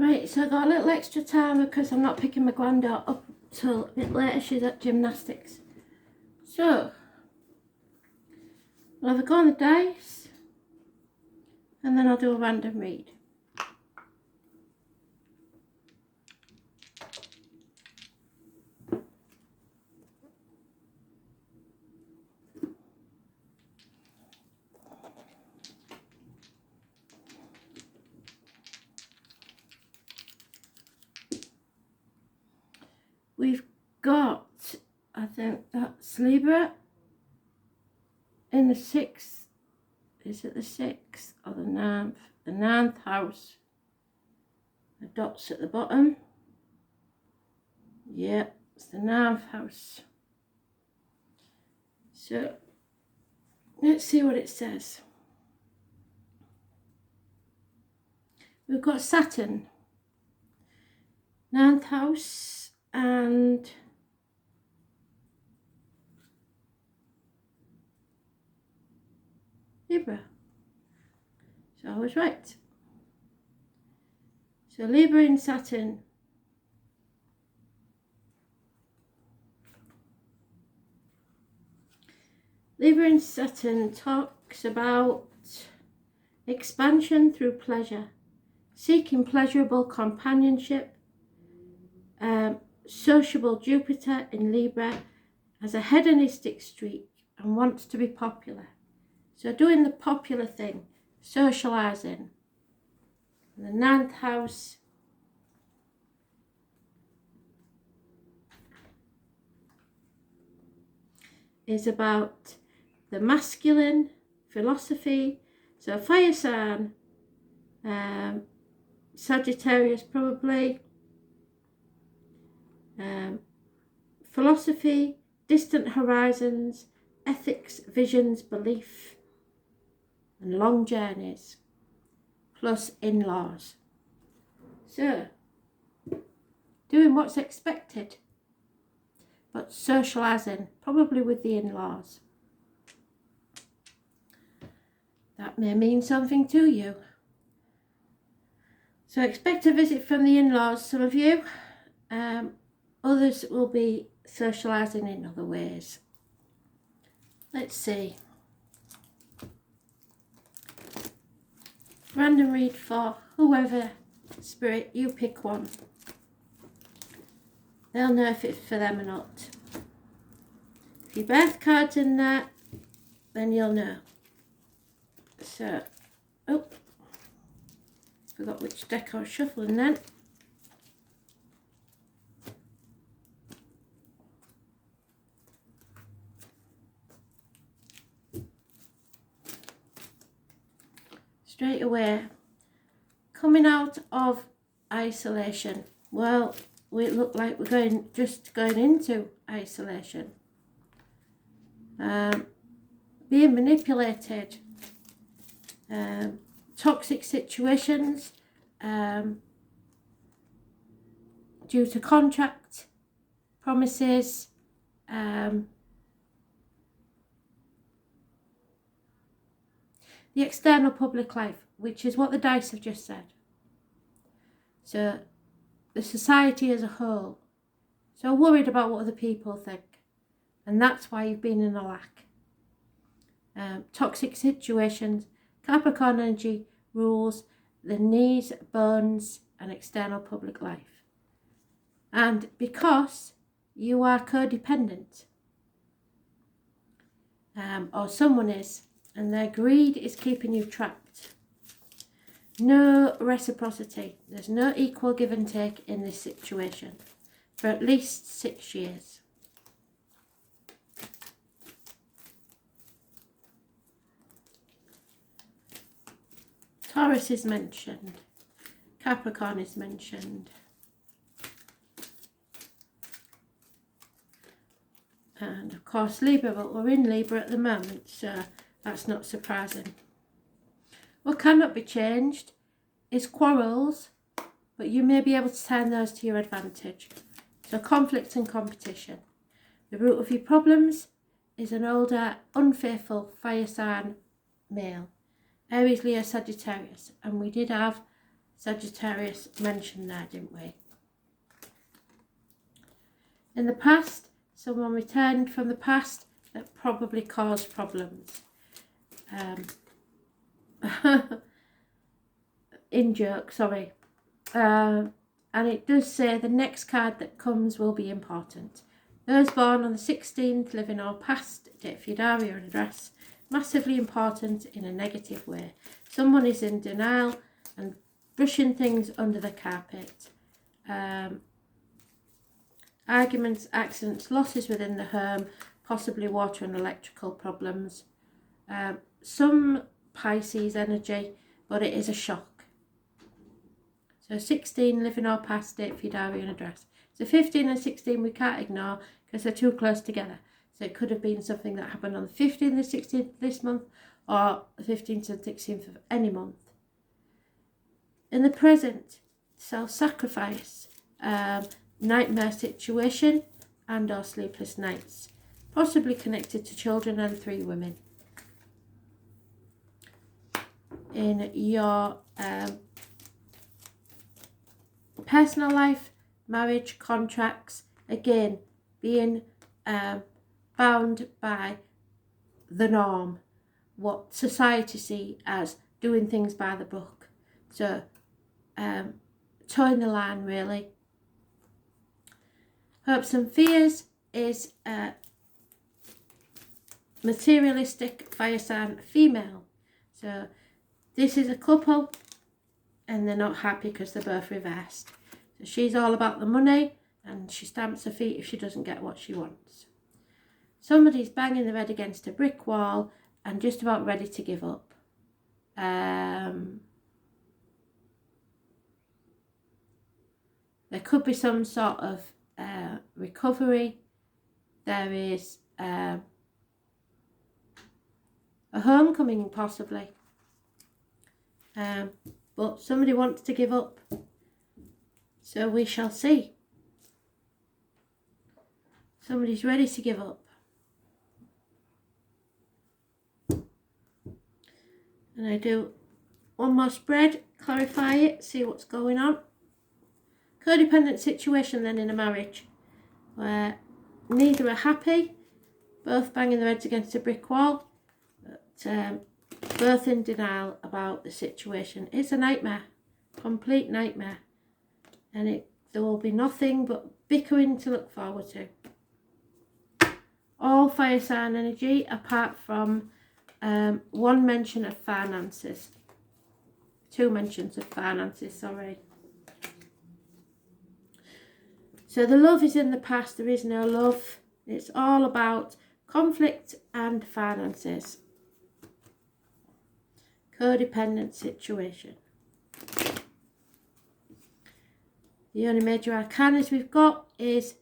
Right, so I got a little extra time because I'm not picking my granddaughter up till a bit later. She's at gymnastics. So, I'll have a go on the dice and then I'll do a random read. We've got, I think that's Libra in the 6th. Is it the 6th or the 9th? The 9th house. The dots at the bottom. Yeah, it's the 9th house. So, let's see what it says. We've got Saturn, 9th house, and Libra. So I was right. So Libra in Saturn. Libra in Saturn talks about expansion through pleasure, seeking pleasurable companionship. Sociable Jupiter in Libra has a hedonistic streak and wants to be popular. So doing the popular thing, socialising. The 9th house is about the masculine, philosophy. So fire sign, Sagittarius probably. Philosophy, distant horizons, ethics, visions, belief, and long journeys, plus in-laws. So, doing what's expected, but socialising, probably with the in-laws. That may mean something to you. So expect a visit from the in-laws, some of you. Others will be socialising in other ways. Let's see. Random read for whoever, spirit, you pick one. They'll know if it's for them or not. If your birth card's in there, then you'll know. So, oh, forgot which deck I was shuffling then. Straight away, coming out of isolation. Well, we look like we're just going into isolation. Being manipulated, toxic situations, due to contract, promises, the external public life, which is what the dice have just said. So, the society as a whole. So worried about what other people think. And that's why you've been in a lack. Toxic situations, Capricorn energy rules the knees, bones, and external public life. And because you are codependent, or someone is, and their greed is keeping you trapped. No reciprocity. There's no equal give and take in this situation for at least 6 years. Taurus is mentioned. Capricorn is mentioned. And of course Libra, but we're in Libra at the moment, so that's not surprising. What cannot be changed is quarrels, but you may be able to turn those to your advantage. So conflict and competition. The root of your problems is an older, unfaithful fire sign male. Aries, Leo, Sagittarius. And we did have Sagittarius mentioned there, didn't we? In the past, someone returned from the past that probably caused problems. In joke, sorry. And it does say the next card that comes will be important. Those born on the 16th, living or past, date for your diary or address, massively important in a negative way. Someone is in denial and brushing things under the carpet. Arguments, accidents, losses within the home, possibly water and electrical problems. Some Pisces energy, but it is a shock. So 16, living or past, date for your diary and address. So 15 and 16 we can't ignore because they're too close together. So it could have been something that happened on the 15th and 16th this month, or the 15th and 16th of any month. In the present, self-sacrifice, nightmare situation and or sleepless nights, possibly connected to children and 3 women. In your personal life, marriage, contracts, again, being bound by the norm, what society see as doing things by the book. So, toeing the line, really. Hopes and fears is materialistic fire sign female. So this is a couple and they're not happy because they're both reversed. So she's all about the money and she stamps her feet if she doesn't get what she wants. Somebody's banging their head against a brick wall and just about ready to give up. There could be some sort of recovery. There is a homecoming possibly. But somebody wants to give up. So we shall see. Somebody's ready to give up. And I do one more spread, clarify it, see what's going on. Codependent situation then in a marriage where neither are happy, both banging their heads against a brick wall, but both in denial about the situation. It's a nightmare, complete nightmare, and there will be nothing but bickering to look forward to. All fire sign energy apart from one mention of finances. 2 mentions of finances, sorry. So the love is in the past, there is no love. It's all about conflict and finances. Codependent situation. The only major arcanas we've got is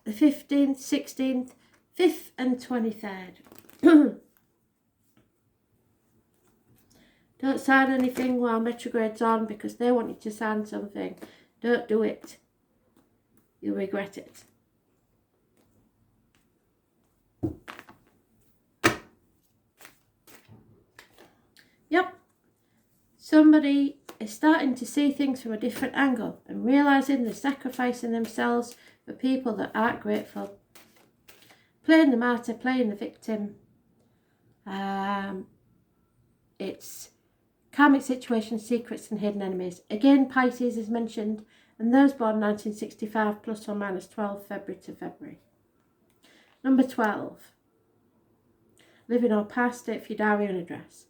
the 15th, 16th, 5th and 23rd. Don't sign anything while retrograde's on because they want you to sign something. Don't do it. You'll regret it. Yep. Somebody is starting to see things from a different angle and realising they're sacrificing themselves for people that aren't grateful. Playing the martyr, playing the victim. It's karmic situations, secrets and hidden enemies. Again, Pisces is mentioned, and those born 1965 plus or minus 12 February to February. Number 12. Living or past, date for your diary and address.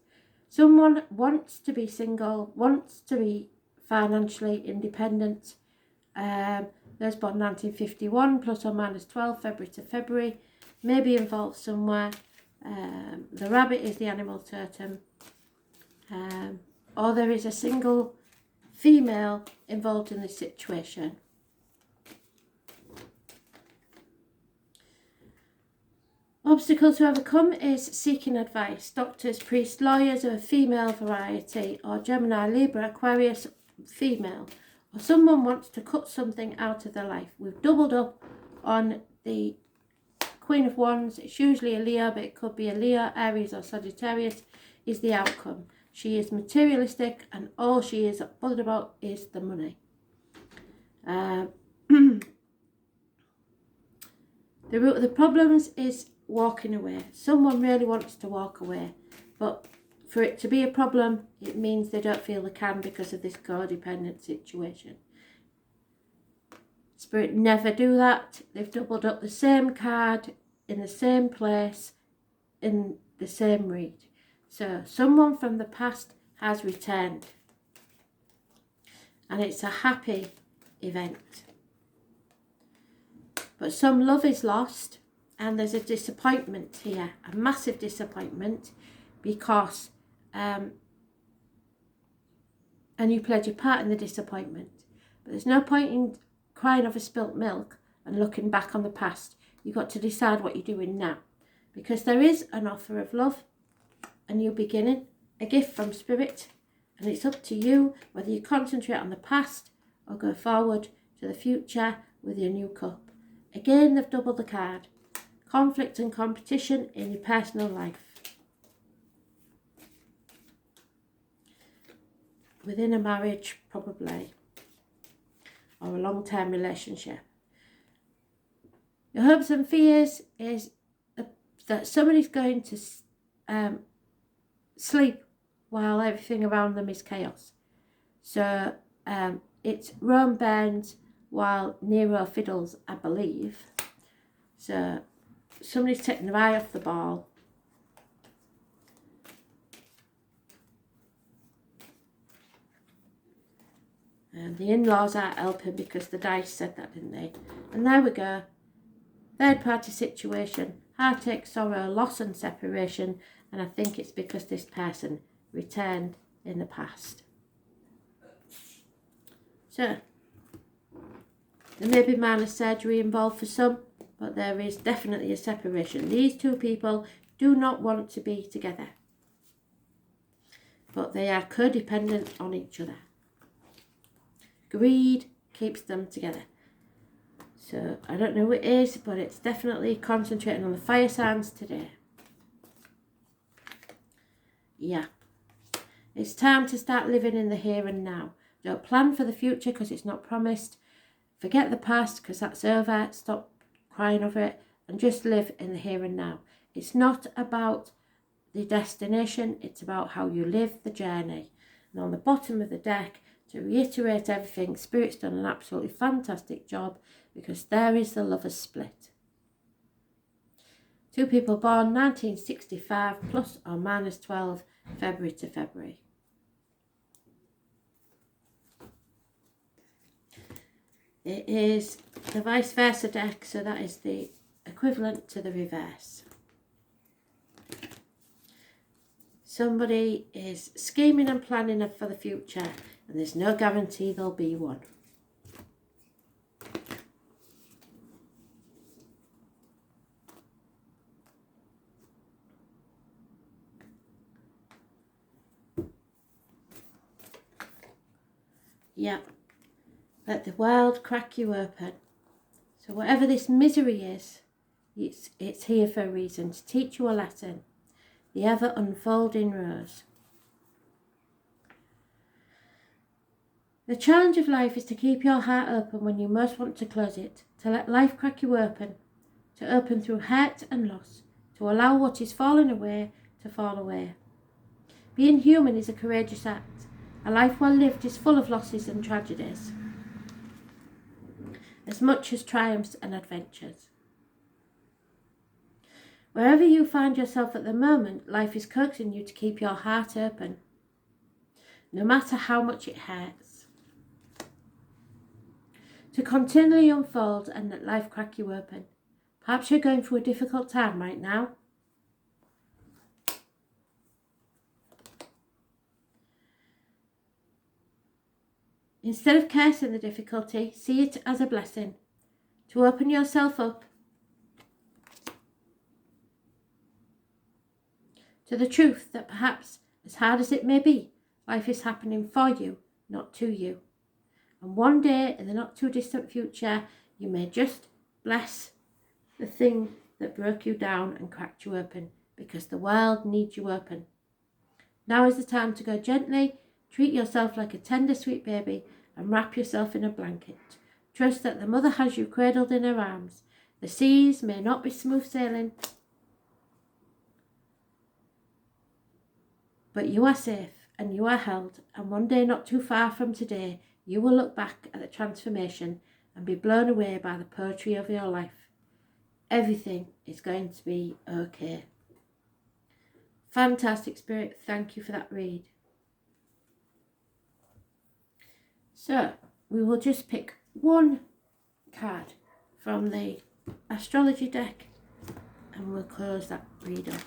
Someone wants to be single, wants to be financially independent. Those born 1951 plus or minus 12 February to February. Maybe involved somewhere. The rabbit is the animal totem. Or there is a single female involved in this situation. Obstacle to overcome is seeking advice. Doctors, priests, lawyers of a female variety, or Gemini, Libra, Aquarius, female. Or someone wants to cut something out of their life. We've doubled up on the Queen of Wands. It's usually a Leo, but it could be a Leo, Aries or Sagittarius is the outcome. She is materialistic, and all she is bothered about is the money. The problems is walking away. Someone really wants to walk away, but for it to be a problem, it means they don't feel they can because of this codependent situation. Spirit never do that. They've doubled up the same card in the same place in the same read. So someone from the past has returned, and it's a happy event. But some love is lost, and there's a disappointment here, a massive disappointment, because and you played your part in the disappointment. But there's no point in crying over spilt milk and looking back on the past. You've got to decide what you're doing now, because there is an offer of love, a new beginning, a gift from Spirit, and it's up to you whether you concentrate on the past or go forward to the future with your new cup. Again, they've doubled the card. Conflict and competition in your personal life. Within a marriage, probably, or a long-term relationship. Your hopes and fears is that somebody's going to sleep while everything around them is chaos. So it's Rome burns while Nero fiddles, I believe. So somebody's taking their eye off the ball. And the in-laws aren't helping because the dice said that, didn't they? And there we go. Third party situation. Heartache, sorrow, loss and separation. And I think it's because this person returned in the past. So, there may be minor surgery involved for some, but there is definitely a separation. These two people do not want to be together, but they are codependent on each other. Greed keeps them together. So I don't know who it is, but it's definitely concentrating on the fire signs today. Yeah. It's time to start living in the here and now. Don't plan for the future because it's not promised. Forget the past because that's over. Stop crying over it and just live in the here and now. It's not about the destination. It's about how you live the journey. And on the bottom of the deck, to reiterate everything, Spirit's done an absolutely fantastic job because there is the lovers split. Two people born 1965 plus or minus 12 February to February. It is the vice versa deck, so that is the equivalent to the reverse. Somebody is scheming and planning for the future, and there's no guarantee there'll be one. Yeah. Let the world crack you open. So whatever this misery is, it's here for a reason, to teach you a lesson. The ever unfolding rose. The challenge of life is to keep your heart open when you most want to close it, to let life crack you open, to open through hurt and loss, to allow what is falling away to fall away. Being human is a courageous act. A life well lived is full of losses and tragedies, as much as triumphs and adventures. Wherever you find yourself at the moment, life is coaxing you to keep your heart open, no matter how much it hurts. To continually unfold and let life crack you open. Perhaps you're going through a difficult time right now. Instead of cursing the difficulty, see it as a blessing. To open yourself up to the truth that perhaps, as hard as it may be, life is happening for you, not to you. And one day, in the not too distant future, you may just bless the thing that broke you down and cracked you open, because the world needs you open. Now is the time to go gently, treat yourself like a tender, sweet baby, and wrap yourself in a blanket. Trust that the mother has you cradled in her arms. The seas may not be smooth sailing, but you are safe and you are held, and one day not too far from today, you will look back at the transformation and be blown away by the poetry of your life. Everything is going to be okay. Fantastic, Spirit. Thank you for that read. So, we will just pick one card from the astrology deck and we'll close that read off.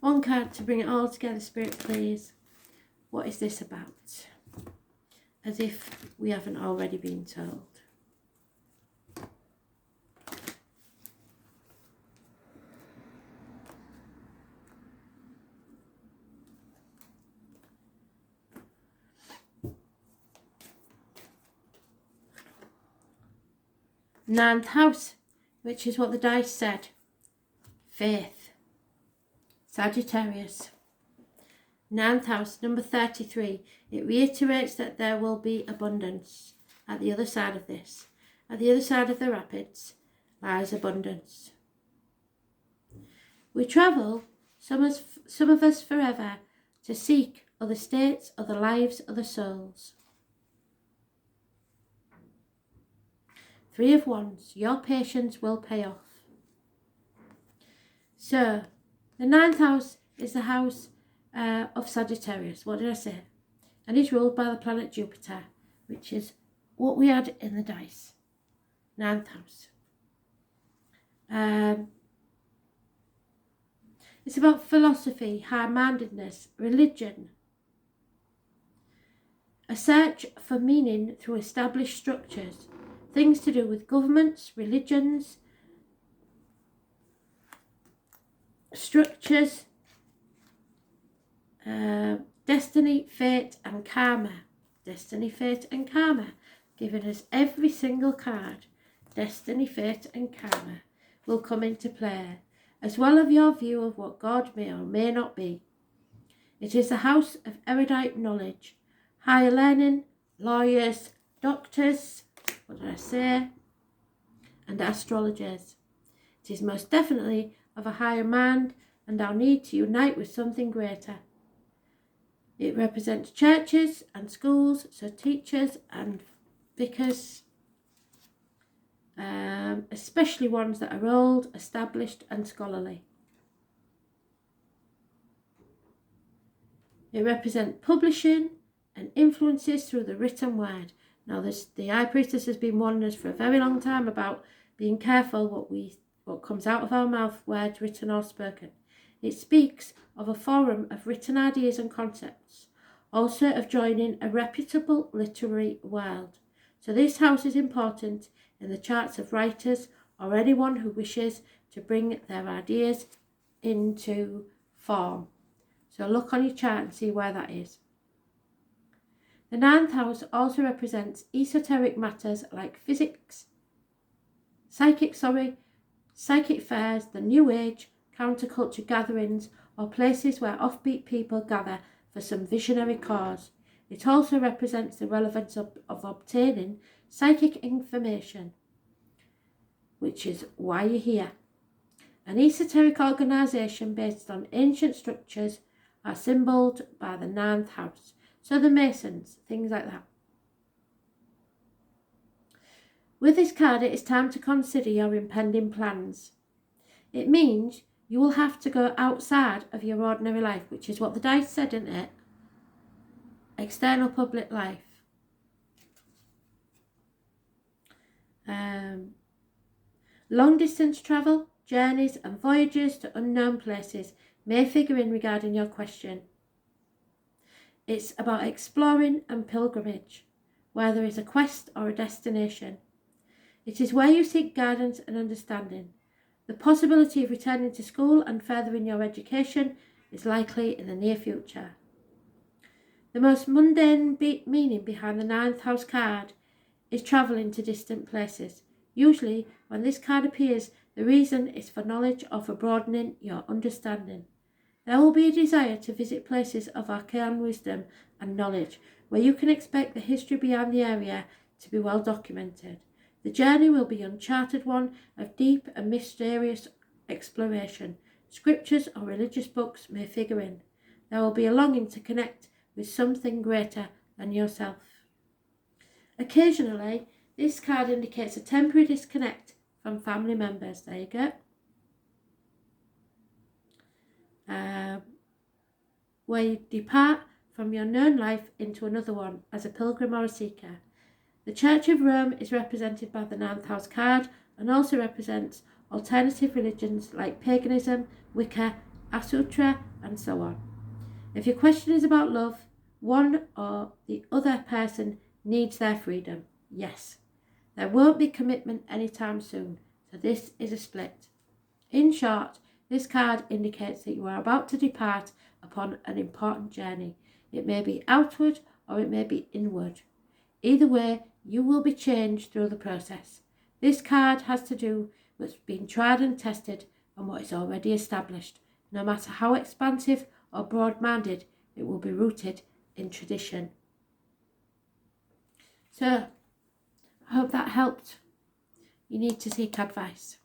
One card to bring it all together, Spirit, please. What is this about? As if we haven't already been told. Ninth house, which is what the dice said. Faith. Sagittarius. Ninth house, number 33. It reiterates that there will be abundance at the other side of this. At the other side of the rapids lies abundance. We travel, some of us forever, to seek other states, other lives, other souls. Three of Wands, your patience will pay off. So, the ninth house is the house of Sagittarius. What did I say? And it's ruled by the planet Jupiter, which is what we had in the dice. Ninth house. It's about philosophy, high-mindedness, religion. A search for meaning through established structures. Things to do with governments, religions, structures, destiny, fate and karma. Destiny, fate and karma. Giving us every single card. Destiny, fate and karma will come into play, as well as your view of what God may or may not be. It is the house of erudite knowledge, higher learning, lawyers, doctors, what did I say? And astrologers. It is most definitely of a higher mind and our need to unite with something greater. It represents churches and schools, so teachers and vicars, especially ones that are old, established and scholarly. It represents publishing and influences through the written word. Now, the High Priestess has been warning us for a very long time about being careful what comes out of our mouth, words written or spoken. It speaks of a forum of written ideas and concepts, also of joining a reputable literary world. So this house is important in the charts of writers or anyone who wishes to bring their ideas into form. So look on your chart and see where that is. The ninth house also represents esoteric matters like psychic fairs, the New Age, counterculture gatherings, or places where offbeat people gather for some visionary cause. It also represents the relevance of obtaining psychic information, which is why you're here. An esoteric organisation based on ancient structures are symboled by the ninth house. So the Masons, things like that. With this card, it is time to consider your impending plans. It means you will have to go outside of your ordinary life, which is what the dice said, isn't it? External public life. Long distance travel, journeys and voyages to unknown places may figure in regarding your question. It's about exploring and pilgrimage, where there is a quest or a destination. It is where you seek guidance and understanding. The possibility of returning to school and furthering your education is likely in the near future. The most mundane meaning behind the ninth house card is travelling to distant places. Usually, when this card appears, the reason is for knowledge or for broadening your understanding. There will be a desire to visit places of arcane wisdom and knowledge, where you can expect the history behind the area to be well documented. The journey will be an uncharted one of deep and mysterious exploration. Scriptures or religious books may figure in. There will be a longing to connect with something greater than yourself. Occasionally, this card indicates a temporary disconnect from family members. There you go. Where you depart from your known life into another one as a pilgrim or a seeker. The Church of Rome is represented by the 9th house card and also represents alternative religions like paganism, Wicca, Asutra, and so on. If your question is about love, one or the other person needs their freedom. Yes. There won't be commitment anytime soon, so this is a split. In short, this card indicates that you are about to depart upon an important journey. It may be outward or it may be inward. Either way, you will be changed through the process. This card has to do with what's been tried and tested and what is already established. No matter how expansive or broad-minded, it will be rooted in tradition. So, I hope that helped. You need to seek advice.